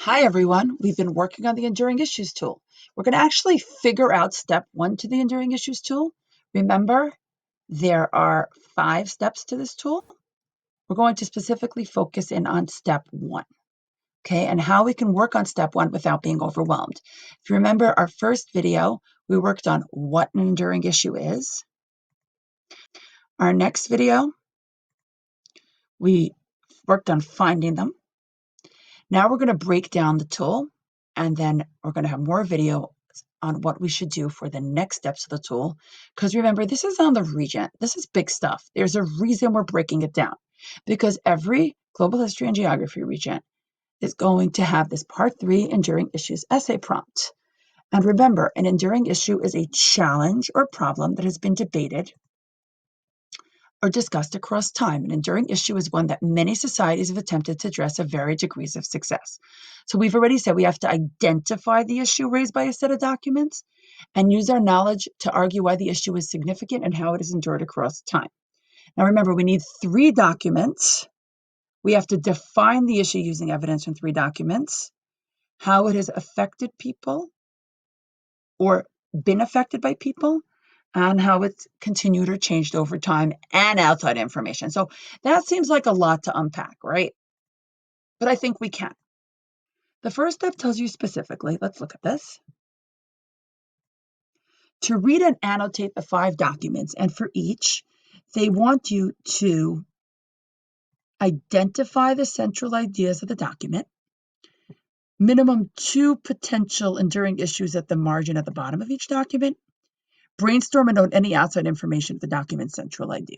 Hi, everyone. We've been working on the Enduring Issues tool. We're going to actually figure out step 1 to the Enduring Issues tool. Remember, there are 5 steps to this tool. We're going to specifically focus in on step 1, okay, and how we can work on step 1 without being overwhelmed. If you remember our first video, we worked on what an enduring issue is. Our next video, we worked on finding them. Now we're going to break down the tool, and then we're going to have more video on what we should do for the next steps of the tool. Because remember, this is on the regent. This is big stuff. There's a reason we're breaking it down, because every global history and geography regent is going to have this part 3 enduring issues essay prompt. And remember, an enduring issue is a challenge or problem that has been debated or discussed across time. An enduring issue is one that many societies have attempted to address at varying degrees of success. So we've already said we have to identify the issue raised by a set of documents and use our knowledge to argue why the issue is significant and how it is endured across time. Now remember, we need 3 documents. We have to define the issue using evidence from 3 documents, how it has affected people or been affected by people, and how it's continued or changed over time, and outside information. So that seems like a lot to unpack, right? But I think we can. The first step tells you specifically, let's look at this. To read and annotate the 5 documents, and for each, they want you to identify the central ideas of the document, minimum 2 potential enduring issues at the margin at the bottom of each document, brainstorm and note any outside information of the document's central idea.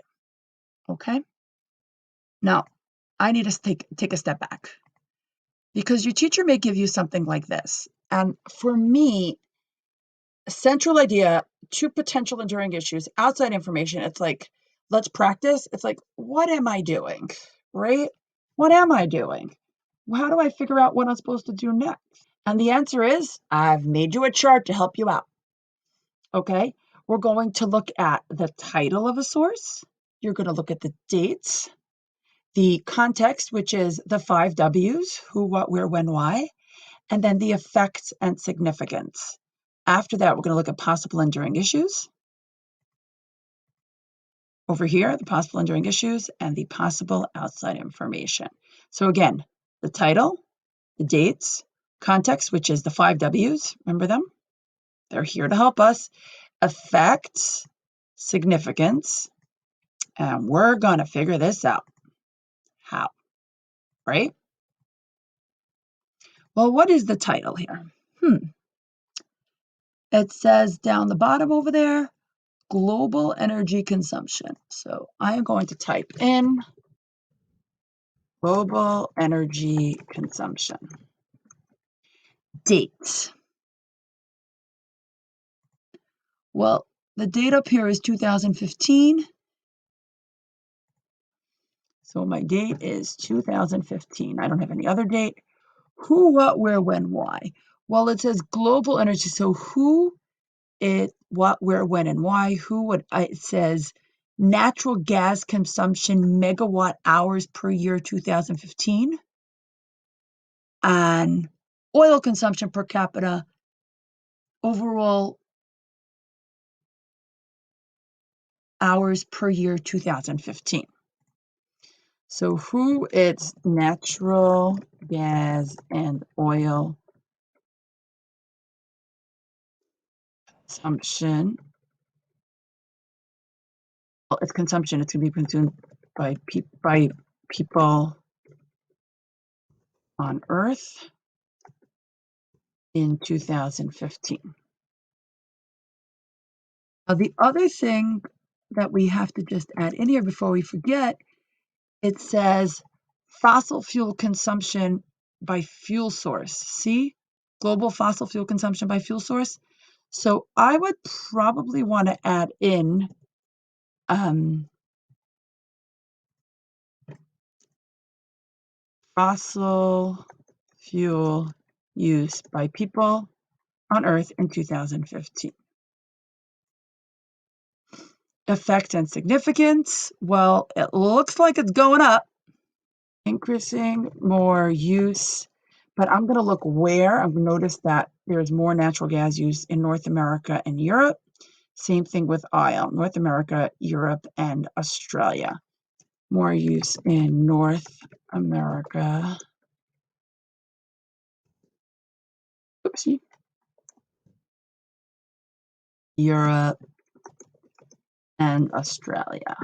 Okay? Now, I need to take a step back, because your teacher may give you something like this. And for me, central idea, 2 potential enduring issues, outside information, it's like, let's practice. It's like, what am I doing, right? What am I doing? How do I figure out what I'm supposed to do next? And the answer is, I've made you a chart to help you out. Okay? We're going to look at the title of a source. You're going to look at the dates, the context, which is the 5 W's, who, what, where, when, why, and then the effects and significance. After that, we're going to look at possible enduring issues. Over here, the possible enduring issues and the possible outside information. So again, the title, the dates, context, which is the 5 W's, remember them? They're here to help us. Effects, significance, and we're going to figure this out. How, right? Well, what is the title here? It says down the bottom over there, global energy consumption. So I am going to type in global energy consumption. Dates. Well, the date up here is 2015. So my date is 2015. I don't have any other date. Who, what, where, when, why? Well, it says global energy. So who, it, what, where, when, and why. Who, what, it says natural gas consumption megawatt hours per year 2015. And oil consumption per capita overall hours per year 2015. So who, it's natural gas and oil consumption. Well, it's consumption. It's going to be consumed by people on Earth in 2015. Now, the other thing that we have to just add in here before we forget, it says fossil fuel consumption by fuel source. See? Global fossil fuel consumption by fuel source. So I would probably want to add in fossil fuel use by people on Earth in 2015. Effect and significance. Well, it looks like it's going up. Increasing more use But I'm going to look where. I've noticed that there's more natural gas use in North America and Europe. Same thing with oil. North America, Europe, and Australia. More use in North America. Oopsie. Europe, and Australia.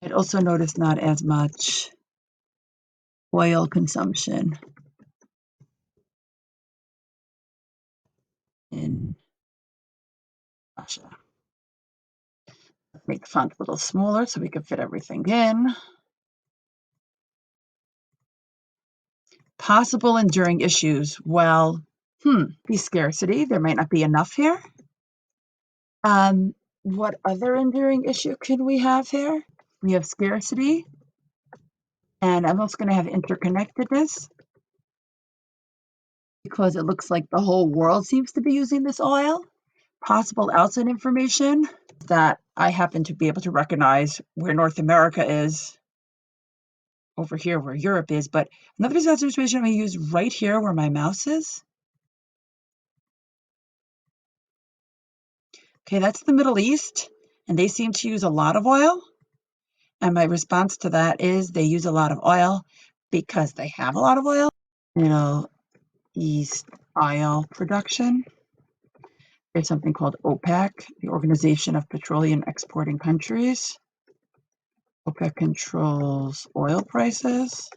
I'd also noticed not as much oil consumption in Russia. Make the font a little smaller so we can fit everything in. Possible enduring issues. Well, be scarcity. There might not be enough here. What other enduring issue can we have here? We have scarcity, and I'm also going to have interconnectedness because it looks like the whole world seems to be using this oil. Possible outside information that I happen to be able to recognize where North America is over here where Europe is, but another piece of outside information I'm going to use right here where my mouse is. Okay, that's the Middle East, and they seem to use a lot of oil. And my response to that is they use a lot of oil because they have a lot of oil. Middle East oil production. There's something called OPEC, the Organization of Petroleum Exporting Countries. OPEC controls oil prices.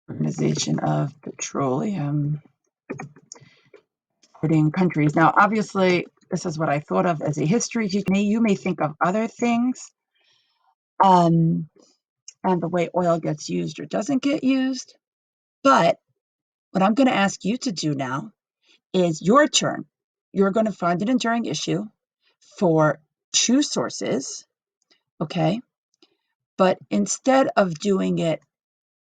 Organization of Petroleum Exporting Countries. Now, obviously, this is what I thought of as a history. You may think of other things, and the way oil gets used or doesn't get used. But what I'm going to ask you to do now is your turn. You're going to find an enduring issue for two sources, okay? But instead of doing it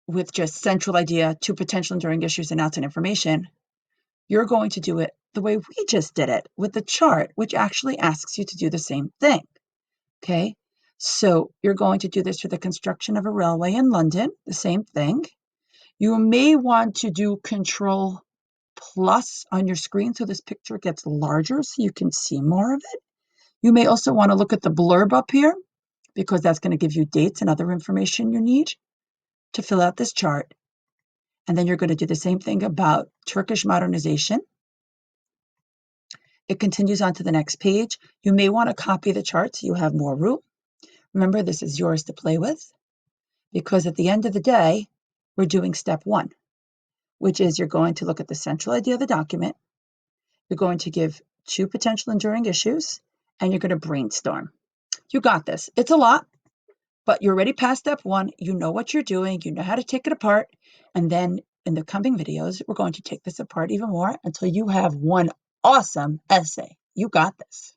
with just central idea, two potential enduring issues and outside information, you're going to do it the way we just did it with the chart, which actually asks you to do the same thing, okay? So you're going to do this for the construction of a railway in London, the same thing. You may want to do Control plus on your screen so this picture gets larger so you can see more of it. You may also want to look at the blurb up here because that's going to give you dates and other information you need to fill out this chart. And then you're going to do the same thing about Turkish modernization. It continues on to the next page. You may want to copy the chart so you have more room. Remember, this is yours to play with because at the end of the day, we're doing step one, which is you're going to look at the central idea of the document. You're going to give two potential enduring issues, and you're going to brainstorm. You got this. It's a lot, but you're already past step one. You know what you're doing. You know how to take it apart. And then in the coming videos, we're going to take this apart even more until you have one awesome essay. You got this.